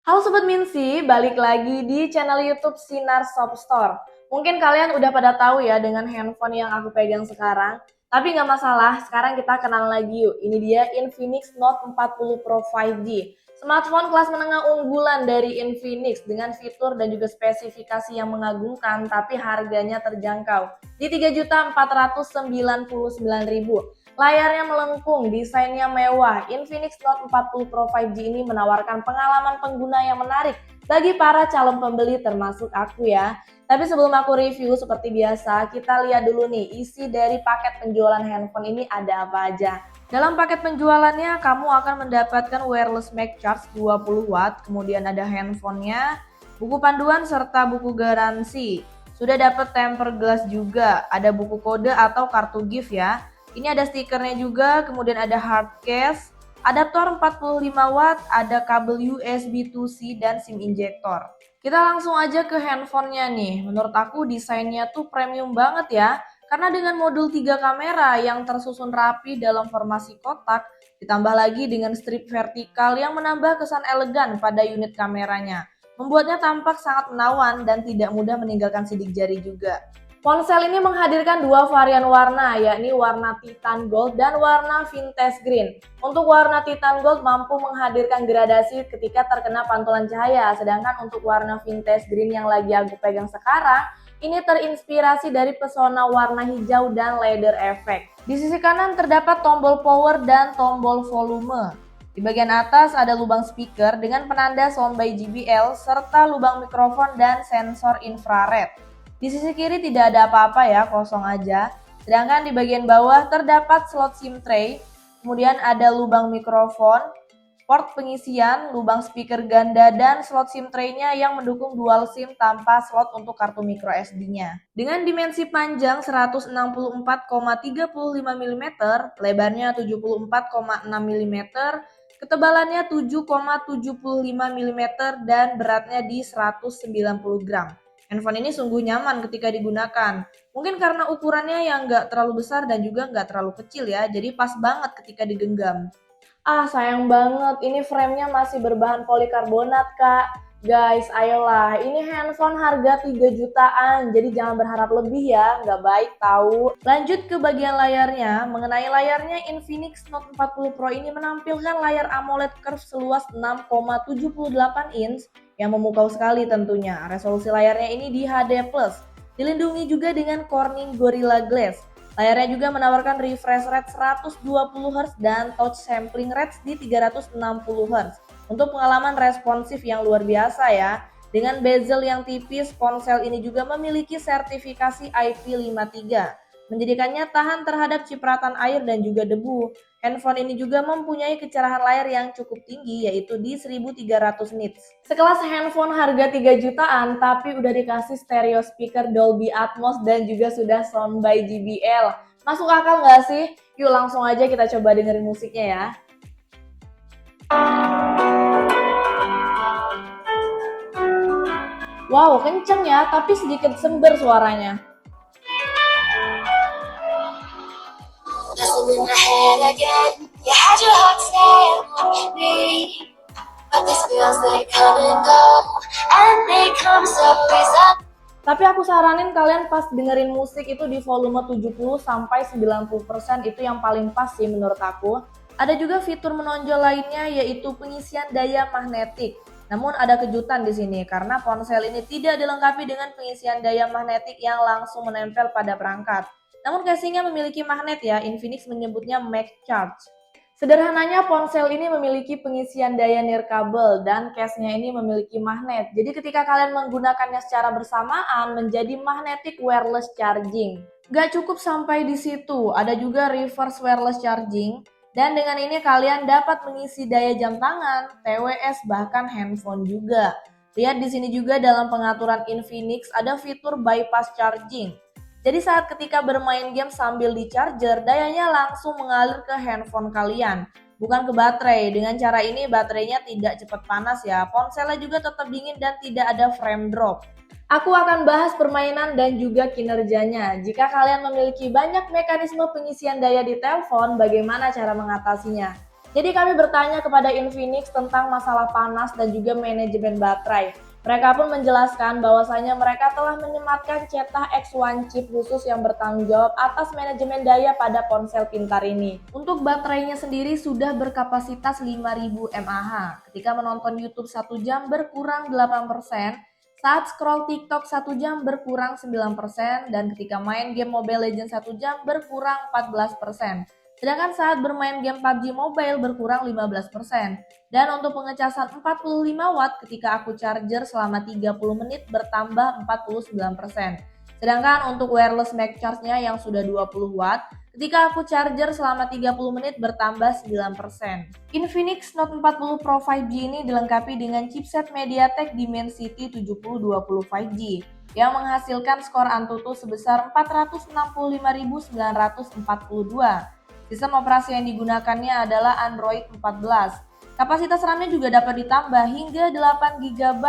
Halo Sobat Minsi, balik lagi di channel YouTube Sinar Shop Store. Mungkin kalian udah pada tahu ya dengan handphone yang aku pegang sekarang. Tapi nggak masalah, sekarang kita kenal lagi yuk. Ini dia Infinix Note 40 Pro 5G. Smartphone kelas menengah unggulan dari Infinix dengan fitur dan juga spesifikasi yang mengagumkan tapi harganya terjangkau di 3.499.000. Layarnya melengkung, desainnya mewah. Infinix Note 40 Pro 5G ini menawarkan pengalaman pengguna yang menarik bagi para calon pembeli termasuk aku ya. Tapi sebelum aku review seperti biasa, kita lihat dulu nih isi dari paket penjualan handphone ini ada apa aja. Dalam paket penjualannya, kamu akan mendapatkan wireless mic charge 20 watt, kemudian ada handphonenya, buku panduan serta buku garansi. Sudah dapat tempered glass juga, ada buku kode atau kartu gift ya. Ini ada stikernya juga, kemudian ada hard case, adaptor 45 watt, ada kabel USB 2C dan SIM injektor. Kita langsung aja ke handphonenya nih. Menurut aku desainnya tuh premium banget ya. Karena dengan modul 3 kamera yang tersusun rapi dalam formasi kotak, ditambah lagi dengan strip vertikal yang menambah kesan elegan pada unit kameranya. Membuatnya tampak sangat menawan dan tidak mudah meninggalkan sidik jari juga. Ponsel ini menghadirkan dua varian warna, yakni warna Titan Gold dan warna Vintage Green. Untuk warna Titan Gold mampu menghadirkan gradasi ketika terkena pantulan cahaya, sedangkan untuk warna Vintage Green yang lagi aku pegang sekarang, ini terinspirasi dari pesona warna hijau dan leather effect. Di sisi kanan terdapat tombol power dan tombol volume. Di bagian atas ada lubang speaker dengan penanda Sound by JBL serta lubang mikrofon dan sensor infrared. Di sisi kiri tidak ada apa-apa ya, kosong aja. Sedangkan di bagian bawah terdapat slot SIM tray, kemudian ada lubang mikrofon, port pengisian, lubang speaker ganda, dan slot SIM tray-nya yang mendukung dual SIM tanpa slot untuk kartu micro SD-nya. Dengan dimensi panjang 164,35 mm, lebarnya 74,6 mm, ketebalannya 7,75 mm, dan beratnya di 190 gram. Handphone ini sungguh nyaman ketika digunakan. Mungkin karena ukurannya yang nggak terlalu besar dan juga nggak terlalu kecil ya, jadi pas banget ketika digenggam. Ah, sayang banget. Ini framenya masih berbahan polikarbonat, Kak. Guys, ayolah. Ini handphone harga 3 jutaan, jadi jangan berharap lebih ya. Nggak baik tahu. Lanjut ke bagian layarnya. Mengenai layarnya, Infinix Note 40 Pro ini menampilkan layar AMOLED curve seluas 6,78 inch yang memukau sekali tentunya. Resolusi layarnya ini di HD+. Dilindungi juga dengan Corning Gorilla Glass. Layarnya juga menawarkan refresh rate 120 Hz dan touch sampling rate di 360 Hz. Untuk pengalaman responsif yang luar biasa ya. Dengan bezel yang tipis, ponsel ini juga memiliki sertifikasi IP53, menjadikannya tahan terhadap cipratan air dan juga debu. Handphone ini juga mempunyai kecerahan layar yang cukup tinggi, yaitu di 1300 nits. Sekelas handphone harga 3 jutaan, tapi udah dikasih stereo speaker Dolby Atmos dan juga sudah sound by JBL. Masuk akal nggak sih? Yuk langsung aja kita coba dengerin musiknya ya. Wow, kenceng ya, tapi sedikit sember suaranya. Tapi aku saranin kalian pas dengerin musik itu di volume 70 sampai 90%, itu yang paling pas sih menurut aku. Ada juga fitur menonjol lainnya yaitu pengisian daya magnetik. Namun ada kejutan di sini karena ponsel ini tidak dilengkapi dengan pengisian daya magnetik yang langsung menempel pada perangkat. Namun casingnya memiliki magnet ya, Infinix menyebutnya MagCharge. Sederhananya ponsel ini memiliki pengisian daya nirkabel dan case-nya ini memiliki magnet. Jadi ketika kalian menggunakannya secara bersamaan menjadi magnetic wireless charging. Gak cukup sampai di situ, ada juga reverse wireless charging. Dan dengan ini kalian dapat mengisi daya jam tangan, TWS, bahkan handphone juga. Lihat di sini juga dalam pengaturan Infinix ada fitur bypass charging. Jadi saat ketika bermain game sambil di charger, dayanya langsung mengalir ke handphone kalian, bukan ke baterai. Dengan cara ini baterainya tidak cepat panas ya, ponselnya juga tetap dingin dan tidak ada frame drop. Aku akan bahas permainan dan juga kinerjanya. Jika kalian memiliki banyak mekanisme pengisian daya di telepon, bagaimana cara mengatasinya? Jadi kami bertanya kepada Infinix tentang masalah panas dan juga manajemen baterai. Mereka pun menjelaskan bahwasanya mereka telah menyematkan cetak X1 chip khusus yang bertanggung jawab atas manajemen daya pada ponsel pintar ini. Untuk baterainya sendiri sudah berkapasitas 5000 mAh. Ketika menonton YouTube 1 jam berkurang 8%, saat scroll TikTok 1 jam berkurang 9%, dan ketika main game Mobile Legends 1 jam berkurang 14%. Sedangkan saat bermain game PUBG Mobile berkurang 15%. Dan untuk pengecasan 45 watt ketika aku charger selama 30 menit bertambah 49%. Sedangkan untuk wireless max charge-nya yang sudah 20 watt, ketika aku charger selama 30 menit bertambah 9%. Infinix Note 40 Pro 5G ini dilengkapi dengan chipset MediaTek Dimensity 7020 5G yang menghasilkan skor Antutu sebesar 465.942. Sistem operasi yang digunakannya adalah Android 14. Kapasitas RAM-nya juga dapat ditambah hingga 8 GB.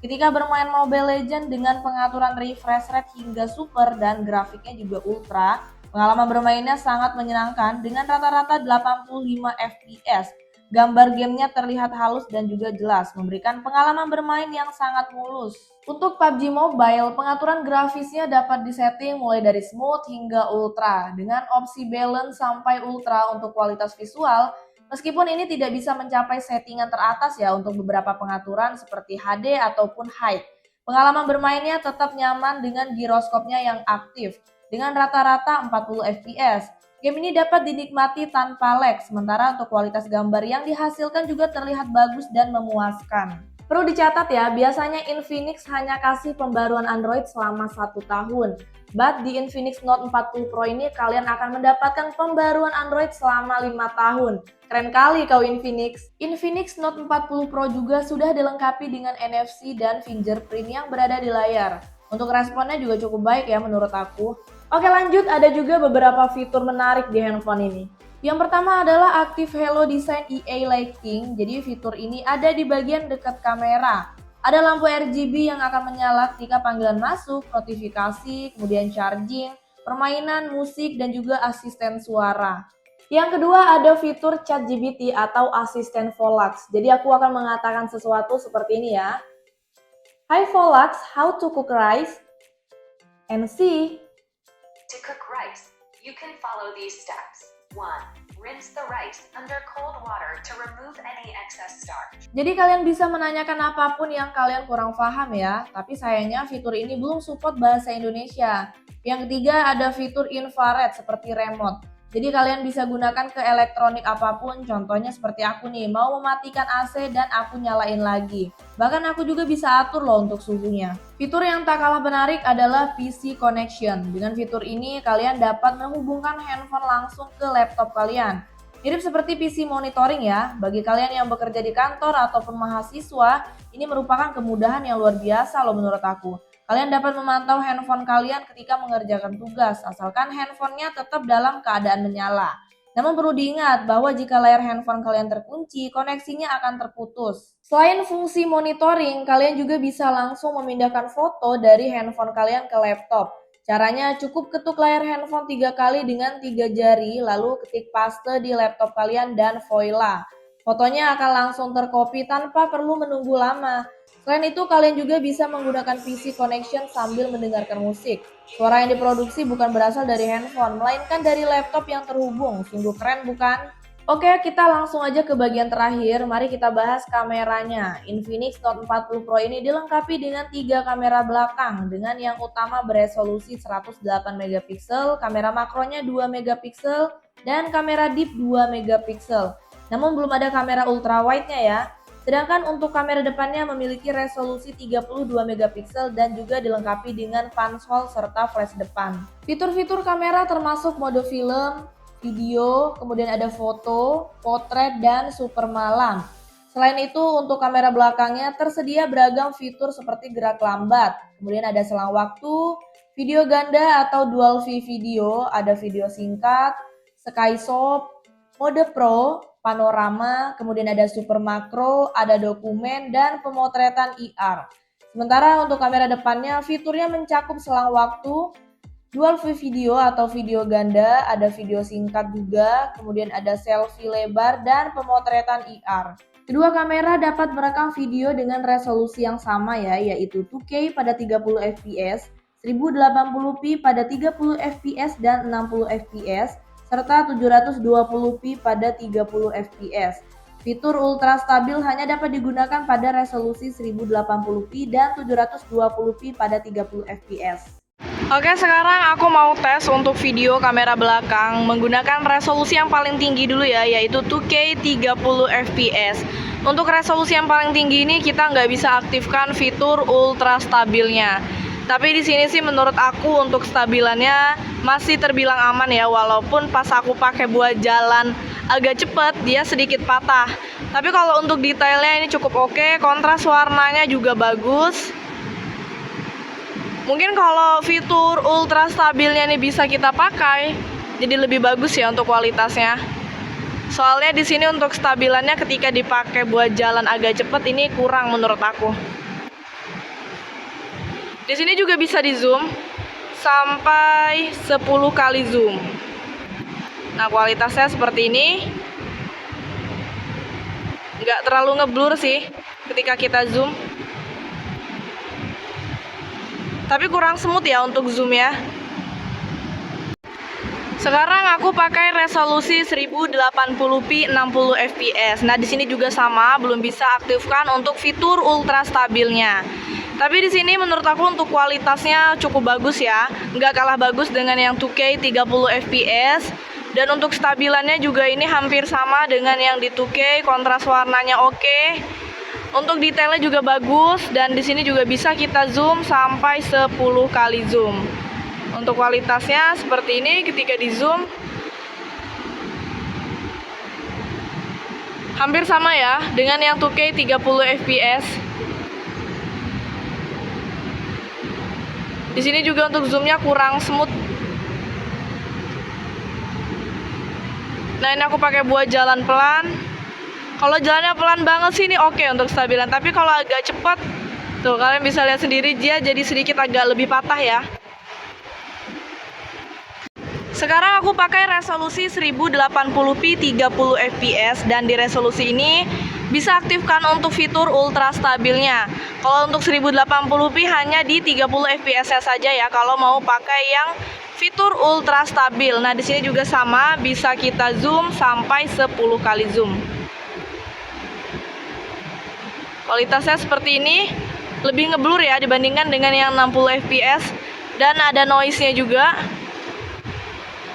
Ketika bermain Mobile Legends dengan pengaturan refresh rate hingga super dan grafiknya juga ultra, pengalaman bermainnya sangat menyenangkan dengan rata-rata 85 FPS. Gambar gamenya terlihat halus dan juga jelas, memberikan pengalaman bermain yang sangat mulus. Untuk PUBG Mobile, pengaturan grafisnya dapat disetting mulai dari smooth hingga ultra, dengan opsi balance sampai ultra untuk kualitas visual, meskipun ini tidak bisa mencapai settingan teratas ya untuk beberapa pengaturan seperti HD ataupun high. Pengalaman bermainnya tetap nyaman dengan giroskopnya yang aktif, dengan rata-rata 40 FPS. Game ini dapat dinikmati tanpa lag, sementara untuk kualitas gambar yang dihasilkan juga terlihat bagus dan memuaskan. Perlu dicatat ya, biasanya Infinix hanya kasih pembaruan Android selama 1 tahun. But di Infinix Note 40 Pro ini kalian akan mendapatkan pembaruan Android selama 5 tahun. Keren kali kau Infinix. Infinix Note 40 Pro juga sudah dilengkapi dengan NFC dan fingerprint yang berada di layar. Untuk responnya juga cukup baik ya menurut aku. Oke lanjut, ada juga beberapa fitur menarik di handphone ini. Yang pertama adalah Active Halo Design EA Lighting. Jadi fitur ini ada di bagian dekat kamera. Ada lampu RGB yang akan menyala ketika panggilan masuk, notifikasi, kemudian charging, permainan, musik, dan juga asisten suara. Yang kedua ada fitur ChatGPT atau asisten Volax. Jadi aku akan mengatakan sesuatu seperti ini ya. Hi Volax, how to cook rice? And see. To cook rice, you can follow these steps. 1. Rinse the rice under cold water to remove any excess starch. Jadi kalian bisa menanyakan apapun yang kalian kurang paham ya, tapi sayangnya fitur ini belum support bahasa Indonesia. Yang ketiga ada fitur infrared seperti remote. Jadi kalian bisa gunakan ke elektronik apapun, contohnya seperti aku nih, mau mematikan AC dan aku nyalain lagi. Bahkan aku juga bisa atur loh untuk suhunya. Fitur yang tak kalah menarik adalah PC Connection. Dengan fitur ini kalian dapat menghubungkan handphone langsung ke laptop kalian. Mirip seperti PC monitoring ya, bagi kalian yang bekerja di kantor ataupun mahasiswa, ini merupakan kemudahan yang luar biasa loh menurut aku. Kalian dapat memantau handphone kalian ketika mengerjakan tugas, asalkan handphonenya tetap dalam keadaan menyala. Namun perlu diingat bahwa jika layar handphone kalian terkunci, koneksinya akan terputus. Selain fungsi monitoring, kalian juga bisa langsung memindahkan foto dari handphone kalian ke laptop. Caranya cukup ketuk layar handphone 3 kali dengan 3 jari, lalu ketik paste di laptop kalian dan voila. Fotonya akan langsung tercopy tanpa perlu menunggu lama. Selain itu, kalian juga bisa menggunakan PC Connection sambil mendengarkan musik. Suara yang diproduksi bukan berasal dari handphone, melainkan dari laptop yang terhubung. Sungguh keren bukan? Oke, kita langsung aja ke bagian terakhir. Mari kita bahas kameranya. Infinix Note 40 Pro ini dilengkapi dengan 3 kamera belakang, dengan yang utama beresolusi 108 megapiksel, kamera makronya 2 megapiksel, dan kamera deep 2 megapiksel. Namun belum ada kamera ultrawide-nya ya. Sedangkan untuk kamera depannya memiliki resolusi 32 megapiksel dan juga dilengkapi dengan pansol serta flash depan. Fitur-fitur kamera termasuk mode film, video, kemudian ada foto, potret, dan super malam. Selain itu, untuk kamera belakangnya tersedia beragam fitur seperti gerak lambat, kemudian ada selang waktu, video ganda atau dual view video, ada video singkat, skyscope, mode pro, panorama, kemudian ada super makro, ada dokumen, dan pemotretan IR. Sementara untuk kamera depannya, fiturnya mencakup selang waktu, dual view video atau video ganda, ada video singkat juga, kemudian ada selfie lebar, dan pemotretan IR. Kedua kamera dapat merekam video dengan resolusi yang sama ya, yaitu 2K pada 30 fps, 1080p pada 30 fps dan 60 fps, serta 720p pada 30 fps. Fitur ultra stabil hanya dapat digunakan pada resolusi 1080p dan 720p pada 30 fps. Oke, sekarang aku mau tes untuk video kamera belakang menggunakan resolusi yang paling tinggi dulu ya, yaitu 2K 30 fps. Untuk resolusi yang paling tinggi ini kita nggak bisa aktifkan fitur ultra stabilnya. Tapi di sini sih menurut aku untuk stabilannya masih terbilang aman ya, walaupun pas aku pakai buat jalan agak cepet dia sedikit patah. Tapi kalau untuk detailnya ini cukup oke, kontras warnanya juga bagus. Mungkin kalau fitur ultra stabilnya ini bisa kita pakai, jadi lebih bagus ya untuk kualitasnya. Soalnya di sini untuk stabilannya ketika dipakai buat jalan agak cepet ini kurang menurut aku. Di sini juga bisa di zoom sampai 10 kali zoom. Nah, kualitasnya seperti ini. Nggak terlalu ngeblur sih ketika kita zoom. Tapi kurang smooth ya untuk zoom ya. Sekarang aku pakai resolusi 1080p 60 fps. Nah, di sini juga sama, belum bisa aktifkan untuk fitur ultra stabilnya. Tapi di sini menurut aku untuk kualitasnya cukup bagus ya. Nggak kalah bagus dengan yang 2K 30 fps. Dan untuk stabilannya juga ini hampir sama dengan yang di 2K, kontras warnanya oke. Untuk detailnya juga bagus, dan di sini juga bisa kita zoom sampai 10 kali zoom. Untuk kualitasnya seperti ini ketika di zoom. Hampir sama ya dengan yang 2K 30 fps. Di sini juga untuk zoomnya kurang smooth. Nah, ini aku pakai buat jalan pelan. Kalau jalannya pelan banget sih ini oke untuk stabilan, tapi kalau agak cepat, tuh kalian bisa lihat sendiri dia jadi sedikit agak lebih patah ya. Sekarang aku pakai resolusi 1080p 30 fps, dan di resolusi ini bisa aktifkan untuk fitur ultra stabilnya. Kalau untuk 1080p hanya di 30 fps saja ya kalau mau pakai yang fitur ultra stabil. Nah, di sini juga sama, bisa kita zoom sampai 10 kali zoom. Kualitasnya seperti ini, lebih ngeblur ya dibandingkan dengan yang 60 fps, dan ada noise-nya juga.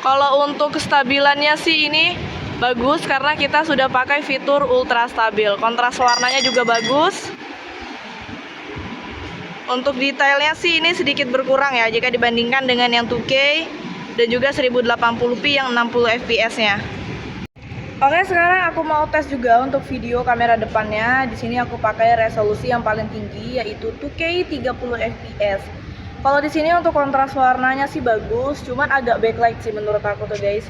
Kalau untuk kestabilannya sih ini bagus karena kita sudah pakai fitur ultra stabil. Kontras warnanya juga bagus. Untuk detailnya sih ini sedikit berkurang ya jika dibandingkan dengan yang 2K dan juga 1080p yang 60 fps-nya. Oke, sekarang aku mau tes juga untuk video kamera depannya. Di sini aku pakai resolusi yang paling tinggi yaitu 2K 30 fps. Kalau di sini untuk kontras warnanya sih bagus, cuman agak backlight sih menurut aku tuh guys.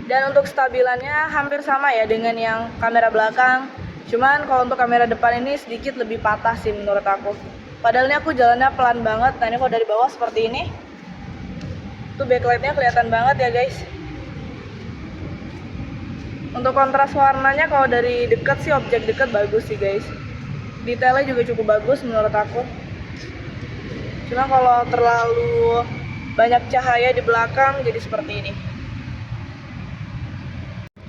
Dan untuk stabilannya hampir sama ya dengan yang kamera belakang. Cuman kalau untuk kamera depan ini sedikit lebih patah sih menurut aku. Padahal ini aku jalannya pelan banget. Nah, ini kalau dari bawah seperti ini, tuh backlightnya kelihatan banget ya guys. Untuk kontras warnanya kalau dari dekat sih, objek dekat bagus sih guys. Detailnya juga cukup bagus menurut aku. Cuma kalau terlalu banyak cahaya di belakang jadi seperti ini.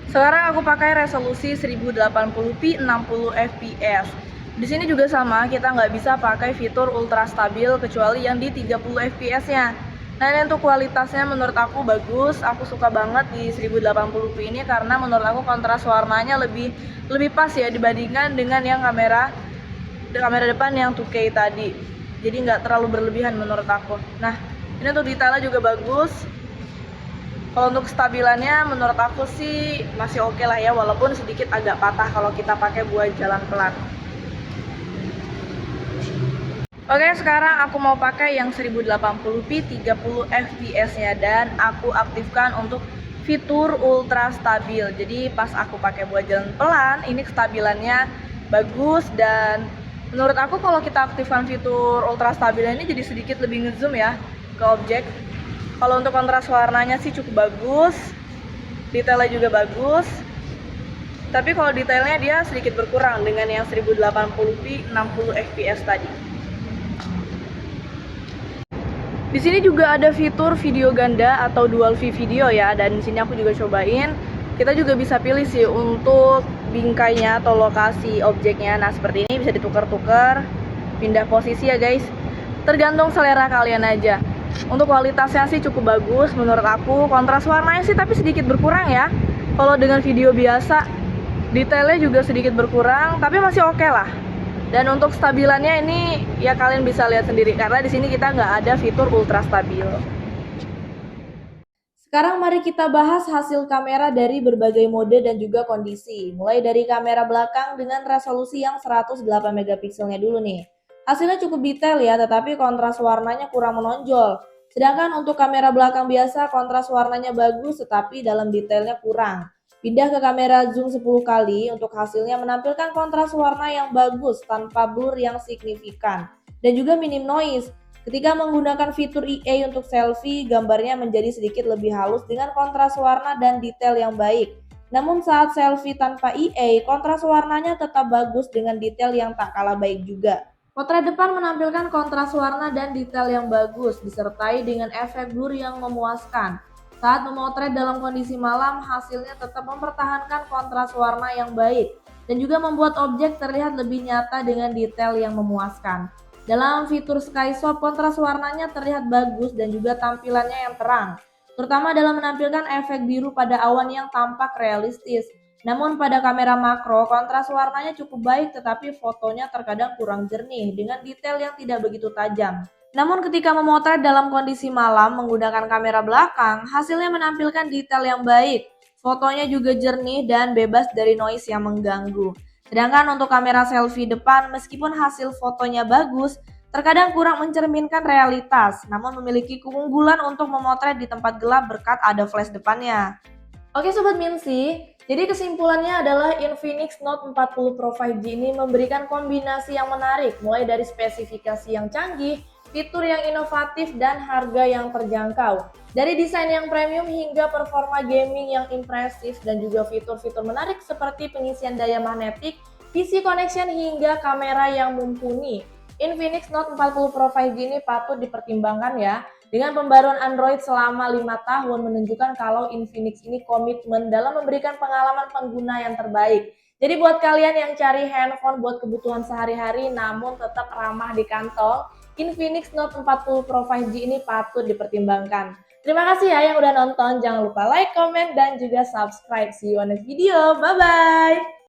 Sekarang aku pakai resolusi 1080p 60 fps. Di sini juga sama, kita nggak bisa pakai fitur ultra stabil kecuali yang di 30 fps-nya. Nah, ini untuk kualitasnya menurut aku bagus. Aku suka banget di 1080p ini karena menurut aku kontras warnanya lebih pas ya dibandingkan dengan yang kamera depan yang 2K tadi. Jadi nggak terlalu berlebihan menurut aku. Nah, ini untuk detailnya juga bagus. Kalau untuk stabilannya menurut aku sih masih oke lah ya, walaupun sedikit agak patah kalau kita pakai buat jalan pelan. Oke, sekarang aku mau pakai yang 1080p 30 fps-nya dan aku aktifkan untuk fitur ultra stabil. Jadi pas aku pakai buat jalan pelan, ini kestabilannya bagus, dan menurut aku kalau kita aktifkan fitur ultra stabil ini jadi sedikit lebih ngezoom ya ke objek. Kalau untuk kontras warnanya sih cukup bagus, detailnya juga bagus. Tapi kalau detailnya dia sedikit berkurang dengan yang 1080p 60 fps tadi. Di sini juga ada fitur video ganda atau dual view video ya, dan di sini aku juga cobain. Kita juga bisa pilih sih untuk bingkainya atau lokasi objeknya. Nah, seperti ini bisa ditukar-tukar, pindah posisi ya guys. Tergantung selera kalian aja. Untuk kualitasnya sih cukup bagus menurut aku. Kontras warnanya sih tapi sedikit berkurang ya. Kalau dengan video biasa, detailnya juga sedikit berkurang, tapi masih oke lah. Dan untuk stabilannya ini ya kalian bisa lihat sendiri karena di sini kita nggak ada fitur ultra stabil. Sekarang mari kita bahas hasil kamera dari berbagai mode dan juga kondisi. Mulai dari kamera belakang dengan resolusi yang 108 megapikselnya dulu nih. Hasilnya cukup detail ya, tetapi kontras warnanya kurang menonjol. Sedangkan untuk kamera belakang biasa kontras warnanya bagus tetapi dalam detailnya kurang. Pindah ke kamera zoom 10 kali untuk hasilnya menampilkan kontras warna yang bagus tanpa blur yang signifikan dan juga minim noise. Ketika menggunakan fitur EA untuk selfie, gambarnya menjadi sedikit lebih halus dengan kontras warna dan detail yang baik. Namun saat selfie tanpa EA, kontras warnanya tetap bagus dengan detail yang tak kalah baik juga. Potret depan menampilkan kontras warna dan detail yang bagus, disertai dengan efek blur yang memuaskan. Saat memotret dalam kondisi malam, hasilnya tetap mempertahankan kontras warna yang baik dan juga membuat objek terlihat lebih nyata dengan detail yang memuaskan. Dalam fitur Skyswap, kontras warnanya terlihat bagus dan juga tampilannya yang terang, terutama dalam menampilkan efek biru pada awan yang tampak realistis. Namun pada kamera makro, kontras warnanya cukup baik tetapi fotonya terkadang kurang jernih dengan detail yang tidak begitu tajam. Namun ketika memotret dalam kondisi malam menggunakan kamera belakang, hasilnya menampilkan detail yang baik. Fotonya juga jernih dan bebas dari noise yang mengganggu. Sedangkan untuk kamera selfie depan, meskipun hasil fotonya bagus, terkadang kurang mencerminkan realitas, namun memiliki keunggulan untuk memotret di tempat gelap berkat ada flash depannya. Oke Sobat Minsi, jadi kesimpulannya adalah Infinix Note 40 Pro 5G ini memberikan kombinasi yang menarik, mulai dari spesifikasi yang canggih, fitur yang inovatif, dan harga yang terjangkau. Dari desain yang premium hingga performa gaming yang impresif dan juga fitur-fitur menarik seperti pengisian daya magnetik, PC connection hingga kamera yang mumpuni. Infinix Note 40 Pro 5G ini patut dipertimbangkan ya. Dengan pembaruan Android selama 5 tahun menunjukkan kalau Infinix ini komitmen dalam memberikan pengalaman pengguna yang terbaik. Jadi buat kalian yang cari handphone buat kebutuhan sehari-hari namun tetap ramah di kantong, Infinix Note 40 Pro 5G ini patut dipertimbangkan. Terima kasih ya yang udah nonton, jangan lupa like, comment, dan juga subscribe. See you on next video, bye-bye!